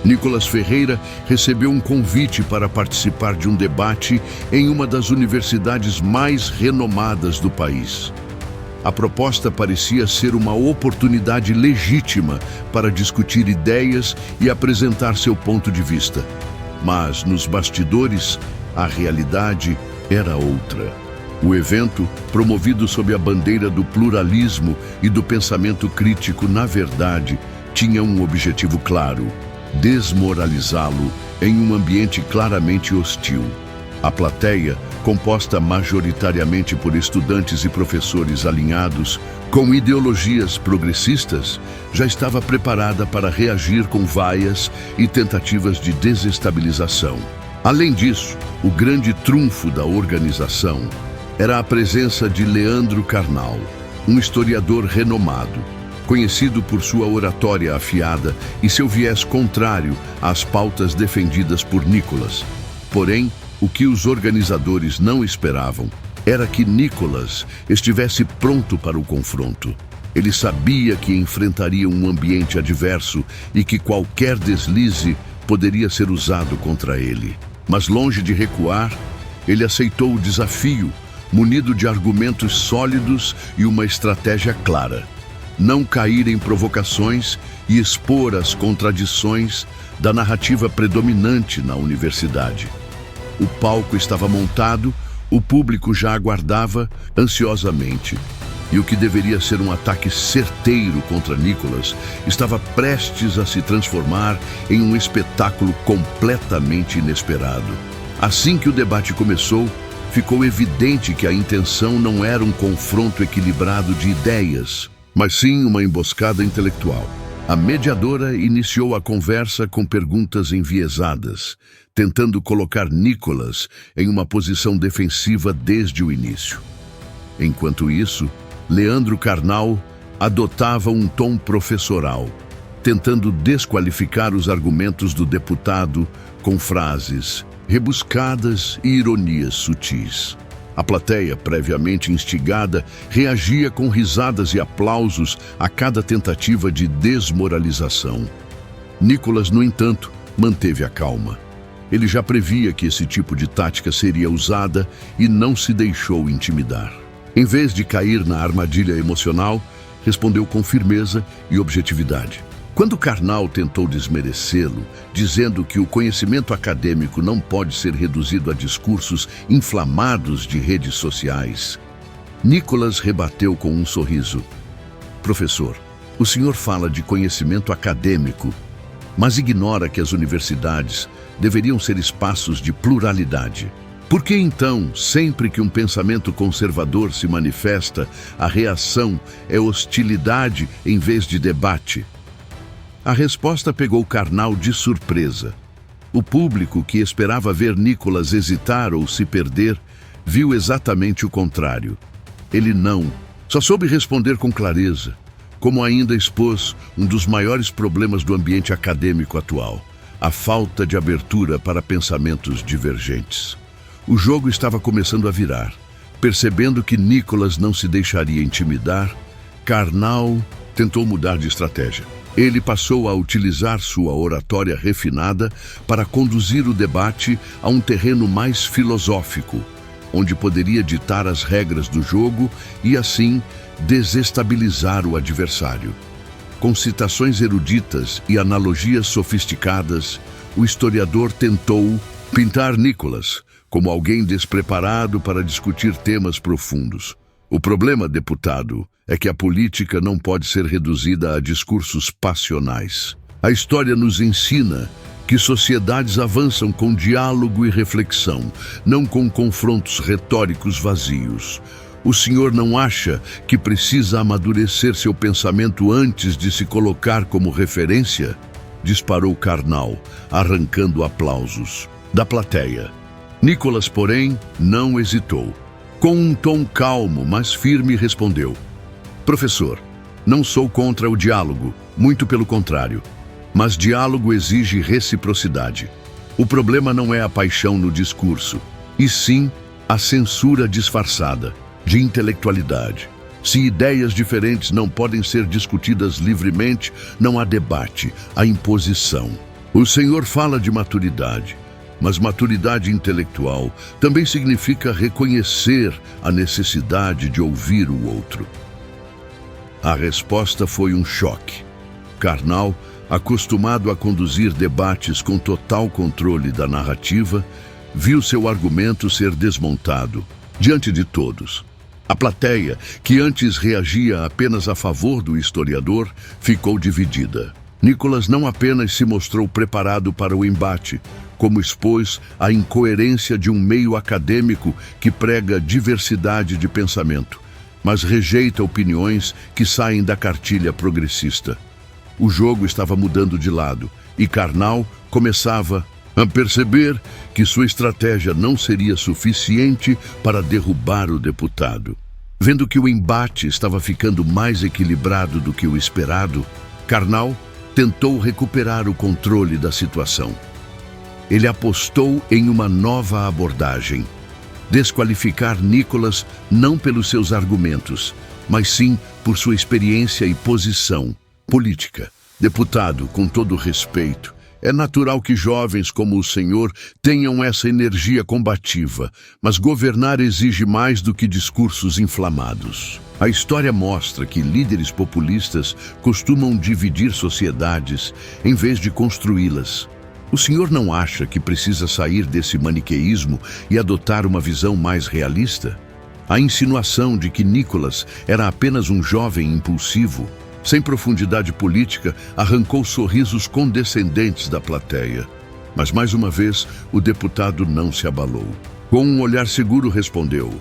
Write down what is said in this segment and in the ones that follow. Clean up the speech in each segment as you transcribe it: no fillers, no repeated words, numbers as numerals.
Nicolas Ferreira recebeu um convite para participar de um debate em uma das universidades mais renomadas do país. A proposta parecia ser uma oportunidade legítima para discutir ideias e apresentar seu ponto de vista. Mas, nos bastidores, a realidade era outra. O evento, promovido sob a bandeira do pluralismo e do pensamento crítico, na verdade, tinha um objetivo claro: desmoralizá-lo em um ambiente claramente hostil. A plateia, composta majoritariamente por estudantes e professores alinhados com ideologias progressistas, já estava preparada para reagir com vaias e tentativas de desestabilização. Além disso, o grande trunfo da organização era a presença de Leandro Carnal, um historiador renomado, conhecido por sua oratória afiada e seu viés contrário às pautas defendidas por Nicolas. Porém, o que os organizadores não esperavam era que Nicolas estivesse pronto para o confronto. Ele sabia que enfrentaria um ambiente adverso e que qualquer deslize poderia ser usado contra ele. Mas longe de recuar, ele aceitou o desafio, munido de argumentos sólidos e uma estratégia clara: não cair em provocações e expor as contradições da narrativa predominante na universidade. O palco estava montado, o público já aguardava ansiosamente. E o que deveria ser um ataque certeiro contra Nicolas estava prestes a se transformar em um espetáculo completamente inesperado. Assim que o debate começou, ficou evidente que a intenção não era um confronto equilibrado de ideias, mas sim uma emboscada intelectual. A mediadora iniciou a conversa com perguntas enviesadas, tentando colocar Nicolas em uma posição defensiva desde o início. Enquanto isso, Leandro Carnal adotava um tom professoral, tentando desqualificar os argumentos do deputado com frases rebuscadas e ironias sutis. A plateia, previamente instigada, reagia com risadas e aplausos a cada tentativa de desmoralização. Nicolas, no entanto, manteve a calma. Ele já previa que esse tipo de tática seria usada e não se deixou intimidar. Em vez de cair na armadilha emocional, respondeu com firmeza e objetividade. Quando Carnal tentou desmerecê-lo, dizendo que o conhecimento acadêmico não pode ser reduzido a discursos inflamados de redes sociais, Nicolas rebateu com um sorriso. Professor, o senhor fala de conhecimento acadêmico, mas ignora que as universidades deveriam ser espaços de pluralidade. Por que então, sempre que um pensamento conservador se manifesta, a reação é hostilidade em vez de debate? A resposta pegou Carnal de surpresa. O público, que esperava ver Nicolas hesitar ou se perder, viu exatamente o contrário. Ele só soube responder com clareza, como ainda expôs um dos maiores problemas do ambiente acadêmico atual: a falta de abertura para pensamentos divergentes. O jogo estava começando a virar. Percebendo que Nicolas não se deixaria intimidar, Carnal tentou mudar de estratégia. Ele passou a utilizar sua oratória refinada para conduzir o debate a um terreno mais filosófico, onde poderia ditar as regras do jogo e, assim, desestabilizar o adversário. Com citações eruditas e analogias sofisticadas, o historiador tentou pintar Nicolas como alguém despreparado para discutir temas profundos. O problema, deputado, é que a política não pode ser reduzida a discursos passionais. A história nos ensina que sociedades avançam com diálogo e reflexão, não com confrontos retóricos vazios. O senhor não acha que precisa amadurecer seu pensamento antes de se colocar como referência? Disparou Carnal, arrancando aplausos da plateia. Nicolas, porém, não hesitou. Com um tom calmo, mas firme, respondeu: Professor, não sou contra o diálogo, muito pelo contrário. Mas diálogo exige reciprocidade. O problema não é a paixão no discurso, e sim a censura disfarçada de intelectualidade. Se ideias diferentes não podem ser discutidas livremente, não há debate, há imposição. O Senhor fala de maturidade, mas maturidade intelectual também significa reconhecer a necessidade de ouvir o outro. A resposta foi um choque. Karnal, acostumado a conduzir debates com total controle da narrativa, viu seu argumento ser desmontado diante de todos. A plateia, que antes reagia apenas a favor do historiador, ficou dividida. Nicholas não apenas se mostrou preparado para o embate, como expôs a incoerência de um meio acadêmico que prega diversidade de pensamento, mas rejeita opiniões que saem da cartilha progressista. O jogo estava mudando de lado e Karnal começava a perceber que sua estratégia não seria suficiente para derrubar o deputado. Vendo que o embate estava ficando mais equilibrado do que o esperado, Karnal tentou recuperar o controle da situação. Ele apostou em uma nova abordagem: desqualificar Nicholas não pelos seus argumentos, mas sim por sua experiência e posição política. Deputado, com todo respeito, é natural que jovens como o senhor tenham essa energia combativa, mas governar exige mais do que discursos inflamados. A história mostra que líderes populistas costumam dividir sociedades em vez de construí-las. O senhor não acha que precisa sair desse maniqueísmo e adotar uma visão mais realista? A insinuação de que Nicholas era apenas um jovem impulsivo, sem profundidade política, arrancou sorrisos condescendentes da plateia. Mas mais uma vez, o deputado não se abalou. Com um olhar seguro respondeu: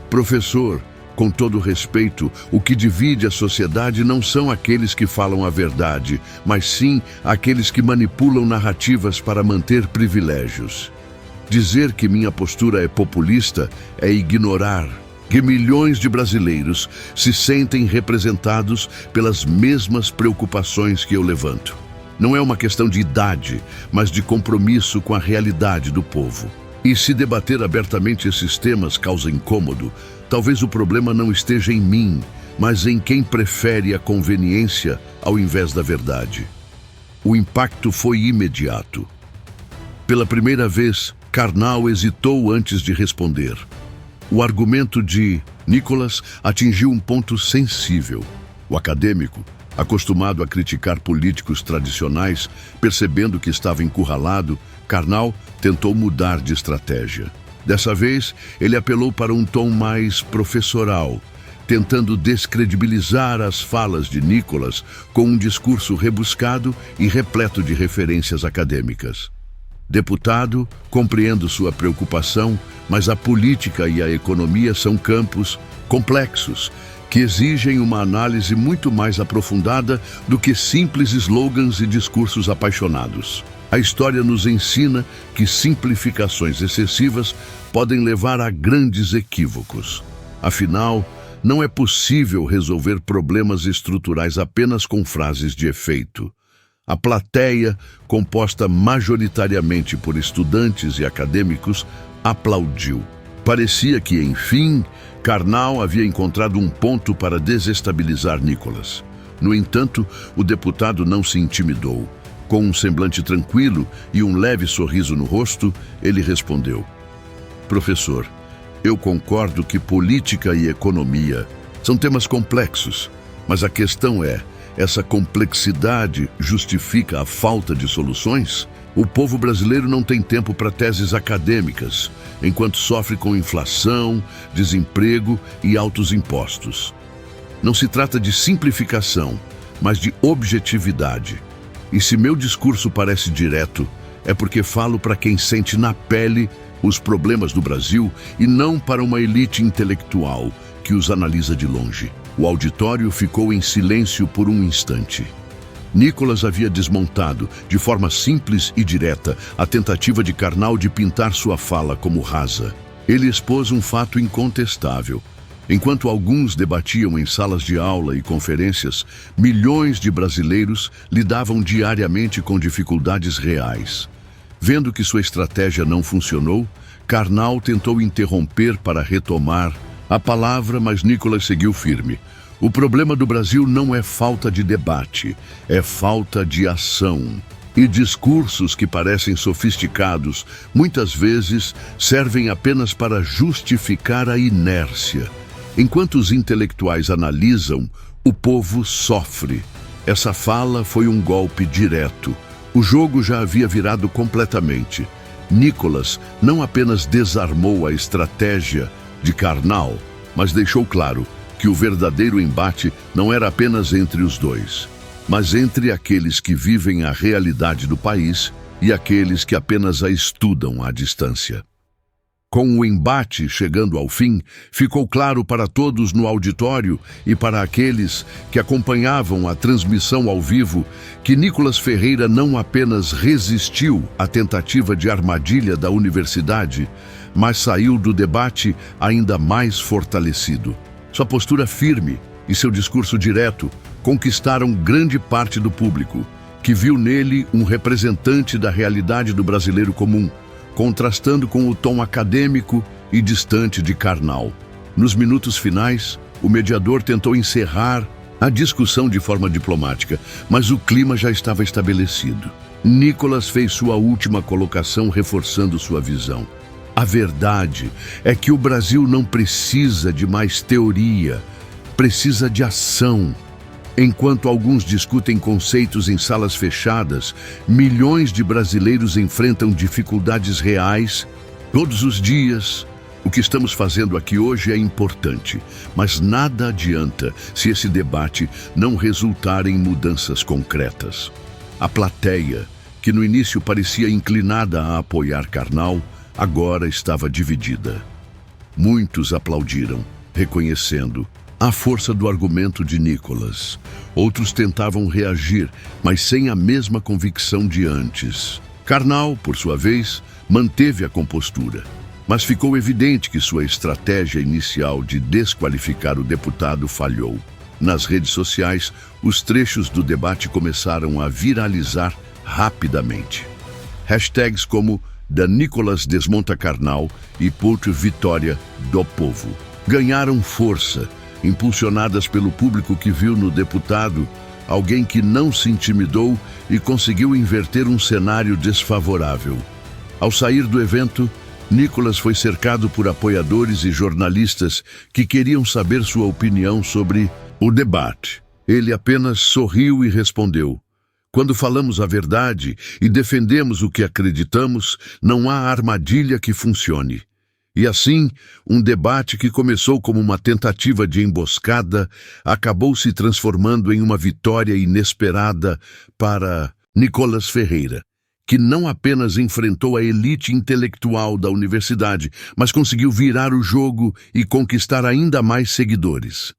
professor, com todo respeito, o que divide a sociedade não são aqueles que falam a verdade, mas sim aqueles que manipulam narrativas para manter privilégios. Dizer que minha postura é populista é ignorar que milhões de brasileiros se sentem representados pelas mesmas preocupações que eu levanto. Não é uma questão de idade, mas de compromisso com a realidade do povo. E se debater abertamente esses temas causa incômodo, talvez o problema não esteja em mim, mas em quem prefere a conveniência ao invés da verdade. O impacto foi imediato. Pela primeira vez, Karnal hesitou antes de responder. O argumento de Nicholas atingiu um ponto sensível. O acadêmico, acostumado a criticar políticos tradicionais, percebendo que estava encurralado, Karnal tentou mudar de estratégia. Dessa vez, ele apelou para um tom mais professoral, tentando descredibilizar as falas de Nicholas com um discurso rebuscado e repleto de referências acadêmicas. Deputado, compreendo sua preocupação, mas a política e a economia são campos complexos que exigem uma análise muito mais aprofundada do que simples slogans e discursos apaixonados. A história nos ensina que simplificações excessivas podem levar a grandes equívocos. Afinal, não é possível resolver problemas estruturais apenas com frases de efeito. A plateia, composta majoritariamente por estudantes e acadêmicos, aplaudiu. Parecia que, enfim, Karnal havia encontrado um ponto para desestabilizar Nicholas. No entanto, o deputado não se intimidou. Com um semblante tranquilo e um leve sorriso no rosto, ele respondeu: professor, eu concordo que política e economia são temas complexos, mas a questão é: essa complexidade justifica a falta de soluções? O povo brasileiro não tem tempo para teses acadêmicas, enquanto sofre com inflação, desemprego e altos impostos. Não se trata de simplificação, mas de objetividade. E se meu discurso parece direto, é porque falo para quem sente na pele os problemas do Brasil e não para uma elite intelectual que os analisa de longe. O auditório ficou em silêncio por um instante. Nicholas havia desmontado, de forma simples e direta, a tentativa de Karnal de pintar sua fala como rasa. Ele expôs um fato incontestável. Enquanto alguns debatiam em salas de aula e conferências, milhões de brasileiros lidavam diariamente com dificuldades reais. Vendo que sua estratégia não funcionou, Karnal tentou interromper para retomar a palavra, mas Nicholas seguiu firme. O problema do Brasil não é falta de debate, é falta de ação. E discursos que parecem sofisticados, muitas vezes servem apenas para justificar a inércia. Enquanto os intelectuais analisam, o povo sofre. Essa fala foi um golpe direto. O jogo já havia virado completamente. Nicholas não apenas desarmou a estratégia de Karnal, mas deixou claro que o verdadeiro embate não era apenas entre os dois, mas entre aqueles que vivem a realidade do país e aqueles que apenas a estudam à distância. Com o embate chegando ao fim, ficou claro para todos no auditório e para aqueles que acompanhavam a transmissão ao vivo que Nicholas Ferreira não apenas resistiu à tentativa de armadilha da universidade, mas saiu do debate ainda mais fortalecido. Sua postura firme e seu discurso direto conquistaram grande parte do público, que viu nele um representante da realidade do brasileiro comum, contrastando com o tom acadêmico e distante de Karnal. Nos minutos finais, o mediador tentou encerrar a discussão de forma diplomática, mas o clima já estava estabelecido. Nicholas fez sua última colocação reforçando sua visão. A verdade é que o Brasil não precisa de mais teoria, precisa de ação. Enquanto alguns discutem conceitos em salas fechadas, milhões de brasileiros enfrentam dificuldades reais todos os dias. O que estamos fazendo aqui hoje é importante, mas nada adianta se esse debate não resultar em mudanças concretas. A plateia, que no início parecia inclinada a apoiar Karnal, agora estava dividida. Muitos aplaudiram, reconhecendo a força do argumento de Nicholas. Outros tentavam reagir, mas sem a mesma convicção de antes. Karnal, por sua vez, manteve a compostura, mas ficou evidente que sua estratégia inicial de desqualificar o deputado falhou. Nas redes sociais, os trechos do debate começaram a viralizar rapidamente. Hashtags como "Da Nicholas desmonta Karnal" e "Puto Vitória do Povo" ganharam força, impulsionadas pelo público que viu no deputado alguém que não se intimidou e conseguiu inverter um cenário desfavorável. Ao sair do evento, Nicholas foi cercado por apoiadores e jornalistas que queriam saber sua opinião sobre o debate. Ele apenas sorriu e respondeu: "Quando falamos a verdade e defendemos o que acreditamos, não há armadilha que funcione." E assim, um debate que começou como uma tentativa de emboscada acabou se transformando em uma vitória inesperada para Nicholas Ferreira, que não apenas enfrentou a elite intelectual da universidade, mas conseguiu virar o jogo e conquistar ainda mais seguidores.